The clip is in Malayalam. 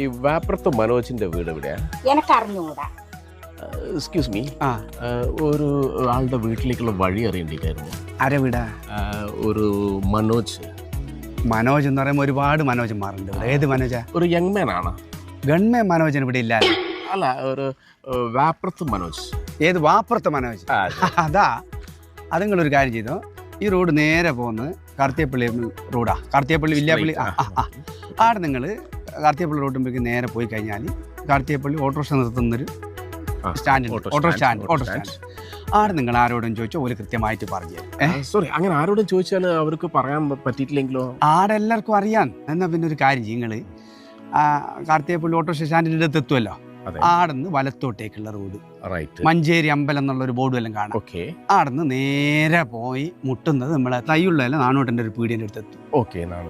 ഈ വാപ്രത്ത് മനോജിന്റെ വീട് എവിടെയാ? എനക്കറിഞ്ഞൂടാ. എക്സ്ക്യൂസ് മീ, ഒരു ആളുടെ വീട്ടിലേക്കുള്ള വഴി അറിയേണ്ടിയിട്ടായിരുന്നു. ആരെ വീടാ? ഒരു മനോജ്. മനോജ് എന്ന് പറയുമ്പോൾ ഒരുപാട് മനോജന്മാരുണ്ട് ഇവിടെ. ഏത് മനോജാ? ഒരു യങ് മാൻ ആണ്. ഗൺമേ മനോജൻ ഇവിടെ ഇല്ല. അല്ല, ഒരു വാപ്രത്ത് മനോജ്. ഏത് വാപ്പുറത്തെ മനോജ്? അതാ. അത് നിങ്ങളൊരു കാര്യം ചെയ്തോ, ഈ റോഡ് നേരെ പോകുന്നത് കാർത്തികപ്പള്ളി റോഡാ. കാർത്തികപ്പള്ളി വില്യാപ്പള്ളി. ആടെ നിങ്ങൾ കാർത്തികപ്പള്ളി റോഡുമ്പോഴേക്ക് നേരെ പോയി കഴിഞ്ഞാൽ കാർത്തികപ്പള്ളി ഓട്ടോറിക്ഷ നിർത്തുന്നൊരു സ്റ്റാൻഡ്, ഓട്ടോ സ്റ്റാൻഡ്. ആടെ നിങ്ങൾ ആരോടും ചോദിച്ചോ, ഒരു കൃത്യമായിട്ട് പറഞ്ഞു. സോറി, അങ്ങനെ ആരോടും ചോദിച്ചാൽ അവർക്ക് പറയാൻ പറ്റിയിട്ടില്ലെങ്കിലോ? ആടെ എല്ലാവർക്കും അറിയാം. എന്നാൽ പിന്നെ ഒരു കാര്യം ചെയ്യും, നിങ്ങൾ കാർത്തികപ്പള്ളി ഓട്ടോറിക്ഷ സ്റ്റാൻഡിൻ്റെ അടുത്ത് എത്തുമല്ലോ, ആടുന്ന് വലത്തോട്ടേക്കുള്ള റോഡ്, മഞ്ചേരി അമ്പലം എന്നുള്ളൊരു ബോർഡും എല്ലാം കാണാം. ആടുന്ന് നേരെ പോയി മുട്ടുന്നത് നമ്മളെ തയ്യുള്ള നാനോട്ടിൻ്റെ ഒരു പീടിയൻ്റെ അടുത്ത് എത്തും. ഓക്കെ.